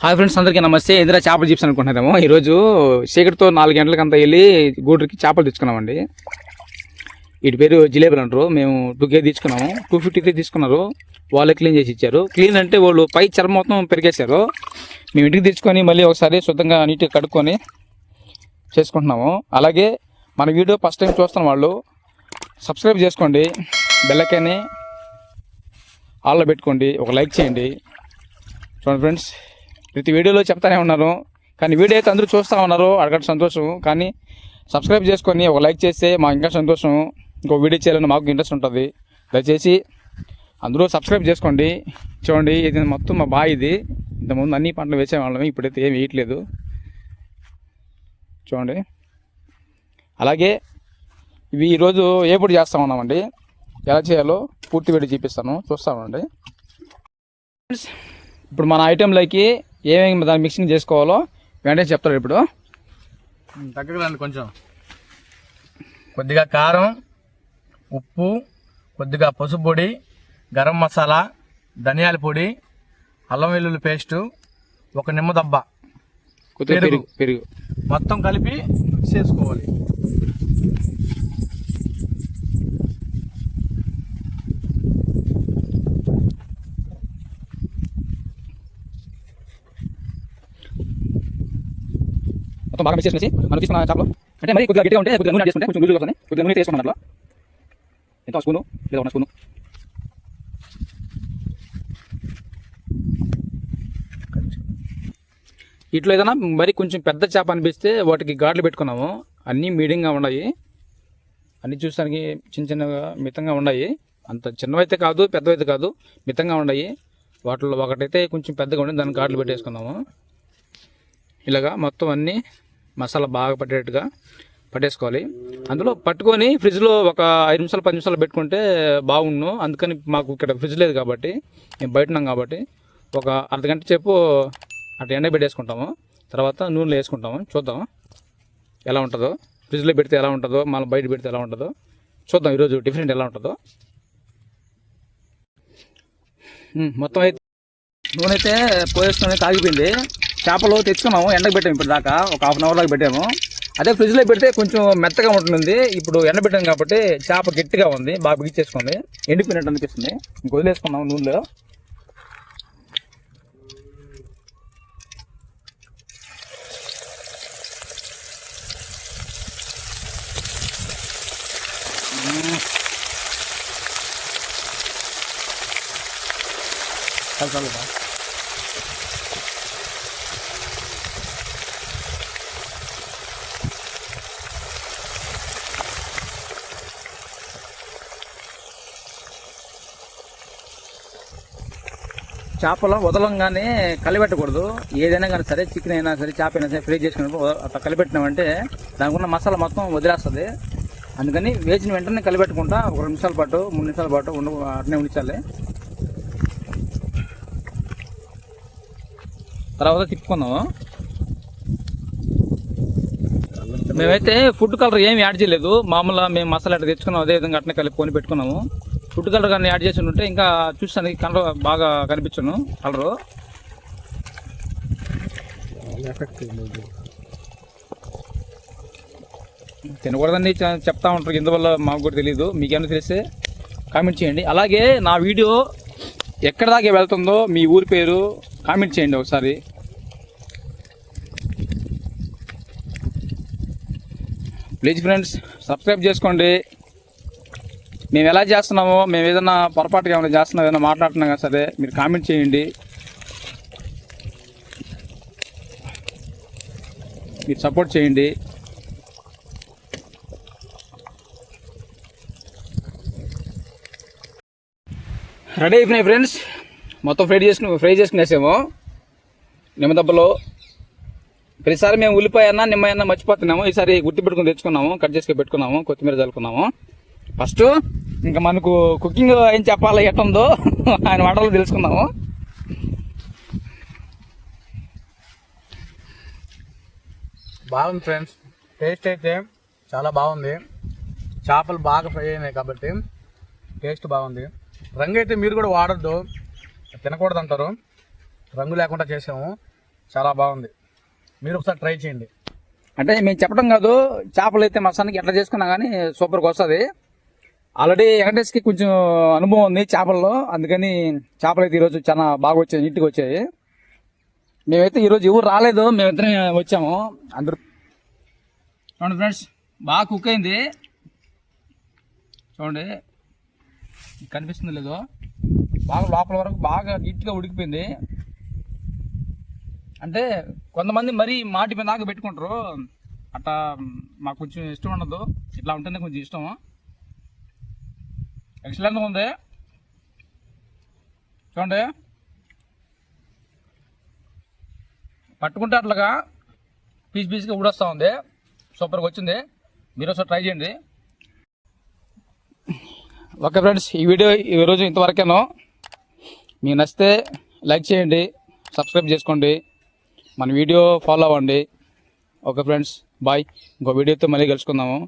Hi friends, అందరికీ నమస్తే. ఇందిరా చేపలు చిప్స్ అనుకుంటున్నారేమో. ఈరోజు చీకటితో 4 గంటలకంతా వెళ్ళి గూడూరుకి చేపలు తెచ్చుకున్నామండి. వీటి పేరు జిలేబీలు అంటారు. మేము 2 కేజీ తీసుకున్నాము. 253 తీసుకున్నారు. వాళ్ళే క్లీన్ చేసి ఇచ్చారు. క్లీన్ అంటే వాళ్ళు పై చర్మం మొత్తం పెరిగేశారు. మేము ఇంటికి తెచ్చుకొని మళ్ళీ ఒకసారి శుద్ధంగా నీట్గా కడుక్కొని చేసుకుంటున్నాము. అలాగే మన వీడియో ఫస్ట్ టైం చూస్తున్న వాళ్ళు సబ్స్క్రైబ్ చేసుకోండి, బెల్లైకాన్ని ఆల్లో పెట్టుకోండి, ఒక లైక్ చేయండి. చూడండి ఫ్రెండ్స్, ప్రతి వీడియోలో చెప్తానే ఉన్నాను, కానీ వీడియో అయితే అందరూ చూస్తూ ఉన్నారు, అడగడం సంతోషం. కానీ సబ్స్క్రైబ్ చేసుకొని ఒక లైక్ చేస్తే మాకు ఇంకా సంతోషం. ఇంకో వీడియో చేయాలని మాకు ఇంట్రెస్ట్ ఉంటుంది. దయచేసి అందరూ సబ్స్క్రైబ్ చేసుకోండి. చూడండి, ఇది మొత్తం మా బావి. ఇది ఇంతకుముందు అన్ని పంటలు వేసేవాళ్ళమే, ఇప్పుడైతే ఏం వేయట్లేదు. చూడండి. అలాగే ఇవి ఈరోజు ఏ పొడి చేస్తూ ఉన్నామండి, ఎలా చేయాలో పూర్తి వీడియో చూపిస్తాను, చూస్తామండి. ఇప్పుడు మన ఐటెంలోకి ఏమేమి దాన్ని మిక్సింగ్ చేసుకోవాలో వెంటనే చెప్తారు. ఇప్పుడు తగ్గదండి, కొంచెం కొద్దిగా కారం, ఉప్పు, కొద్దిగా పసుపు పొడి, గరం మసాలా, ధనియాల పొడి, అల్లం వెల్లుల్లి పేస్టు, ఒక నిమ్మదబ్బ, కొద్దిగా పెరుగు మొత్తం కలిపి మిక్స్ చేసుకోవాలి. మొత్తం బాగా మిక్స్ చేసి మనం తీసుకున్న చేపలు అంటే మరి కొద్దిగా గట్టిగా ఉంటే కొద్దిగా నూనె చేసుకుంటే కొంచెం లూజుగా వస్తుంది. కొద్దిగా నూనె వేసుకున్నాం. అట్లా ఎంత స్పూను లేదా 1 స్పూను. ఇట్లా ఏదైనా మరి కొంచెం పెద్ద చేప అనిపిస్తే వాటికి ఘాట్లు పెట్టుకున్నాము. అన్నీ మీడియంగా ఉన్నాయి, అన్నీ చూసానికి చిన్న చిన్నగా మితంగా ఉన్నాయి. అంత చిన్నవైతే కాదు, పెద్దవైతే కాదు, మితంగా ఉన్నాయి. వాటిలో ఒకటైతే కొంచెం పెద్దగా ఉండి దానికి ఘాట్లు పెట్టేసుకున్నాము. ఇలాగా మొత్తం అన్నీ మసాలా బాగా పట్టేట్టుగా పట్టేసుకోవాలి. అందులో పట్టుకొని ఫ్రిడ్జ్లో ఒక 5 నిమిషాలు 10 నిమిషాలు పెట్టుకుంటే బాగుండు. అందుకని మాకు ఇక్కడ ఫ్రిడ్జ్ లేదు కాబట్టి మేము బయట ఉన్నాం కాబట్టి ఒక అర్ధగంట సేపు అటు ఎండ పెట్టేసుకుంటాము. తర్వాత నూనెలో వేసుకుంటాము. చూద్దాం ఎలా ఉంటుందో, ఫ్రిడ్జ్లో పెడితే ఎలా ఉంటుందో, మళ్ళీ బయట పెడితే ఎలా ఉంటుందో చూద్దాం. ఈరోజు డిఫరెంట్ ఎలా ఉంటుందో. మొత్తం అయితే నూనె అయితే పోయేసుకొని కాగిపోయింది. చేపలు తెచ్చుకున్నాము, ఎండకు పెట్టాము. ఇప్పుడు దాకా ఒక ½ అవర్ దాకా పెట్టాము. అదే ఫ్రిడ్జ్లో పెడితే కొంచెం మెత్తగా ఉంటుంది. ఇప్పుడు ఎండ పెట్టాము కాబట్టి చేప గట్టిగా ఉంది, బాగా బిగించేసుకుంది, ఎండిపోయినట్టు అనిపిస్తుంది. ఇంక వదిలేసుకున్నాము నూనెలో. చాలు చేపలు వదలంగానే కలిపెట్టకూడదు. ఏదైనా కానీ సరే, చికెన్ అయినా సరే, చేప అయినా సరే, ఫ్రై చేసుకున్నప్పుడు అట్లా కలిపెట్టినామంటే దానికి ఉన్న మసాలా మొత్తం వదిలేస్తుంది. అందుకని వేసిన వెంటనే కలిపెట్టుకుంటా ఒక 2 నిమిషాల పాటు 3 నిమిషాల పాటు అట్నే ఉంచాలి. తర్వాత తిప్పుకుందాము. మేమైతే ఫుడ్ కలర్ ఏమి యాడ్ చేయలేదు. మామూలుగా మేము మసాలా అట్లా తెచ్చుకున్నాం, అదేవిధంగా అట్నే కలిపి పెట్టుకున్నాము. ఫుడ్ కలర్ కానీ యాడ్ చేసి ఉంటే ఇంకా చూస్తానికి కలర్ బాగా కనిపించను. కలరు తినకూడదని చెప్తా ఉంటారు, ఇందువల్ల మాకు కూడా తెలియదు. మీకేమైనా తెలిస్తే కామెంట్ చేయండి. అలాగే నా వీడియో ఎక్కడ దాకా వెళ్తుందో మీ ఊరి పేరు కామెంట్ చేయండి ఒకసారి. ప్లీజ్ ఫ్రెండ్స్, సబ్స్క్రైబ్ చేసుకోండి. మేము ఎలా చేస్తున్నామో, మేము ఏదైనా పొరపాటుగా ఏమైనా చేస్తున్నాం, ఏదైనా మాట్లాడుతున్నాం కదా సరే, మీరు కామెంట్ చేయండి. మీరు సపోర్ట్ చేయండి. రెడీ అయిపోయినాయి ఫ్రెండ్స్. మొత్తం ఫ్రై చేసుకునేసాము నిమ్మదబ్బలో. ప్రతిసారి మేము ఉల్లిపాయ అన్నా నిమ్మ అన్నా మర్చిపోతున్నాము. ఈసారి గుర్తు పెట్టుకుని తెచ్చుకున్నాము, కట్ చేసుకొని పెట్టుకున్నాము, కొత్తిమీర చల్లుకున్నాము. ఫస్ట్ ఇంకా మనకు కుకింగ్ ఏం చెప్పాలో ఎట్టుందో ఆయన వంటలు తెలుసుకుందాము. బాగుంది ఫ్రెండ్స్, టేస్ట్ అయితే చాలా బాగుంది. చేపలు బాగా ఫ్రై అయినాయి కాబట్టి టేస్ట్ బాగుంది. రంగు అయితే మీరు కూడా వాడద్దు, తినకూడదు అంటారు, రంగు లేకుండా చేసాము. చాలా బాగుంది. మీరు ఒకసారి ట్రై చేయండి. అంటే మేము చెప్పడం కాదు, చేపలు అయితే మసానికి ఎట్లా చేసుకున్నా కానీ సూపర్గా వస్తుంది. ఆల్రెడీ వెంకటేష్కి కొంచెం అనుభవం ఉంది చేపల్లో, అందుకని చేపలు అయితే ఈరోజు చాలా బాగా వచ్చాయి, నీట్గా వచ్చాయి. మేమైతే ఈరోజు ఎవరు రాలేదు, మేమిద్దరం వచ్చాము అందరూ. చూడండి ఫ్రెండ్స్, బాగా కుక్ అయింది. చూడండి కనిపిస్తుంది లేదో, బాగా లోపల వరకు బాగా నీట్గా ఉడికిపోయింది. అంటే కొంతమంది మరీ మాటి మీద దాకా పెట్టుకుంటారు, అట్లా మాకు కొంచెం ఇష్టం ఉండదు. ఇట్లా ఉంటేనే కొంచెం ఇష్టం. ఎక్సలెంట్గా ఉంది. చూడండి పట్టుకుంటే అట్లాగా పీస్గా ఊడొస్తూ ఉంది. సూపర్గా వచ్చింది. మీరు ఒకసారి ట్రై చేయండి. ఓకే ఫ్రెండ్స్, ఈ వీడియో ఈరోజు ఇంతవరకేనో. మీకు నచ్చితే లైక్ చేయండి, సబ్స్క్రైబ్ చేసుకోండి, మన వీడియో ఫాలో అవ్వండి. Okay friends, bye. ఇంకో వీడియోతో మళ్ళీ కలుసుకుందాము.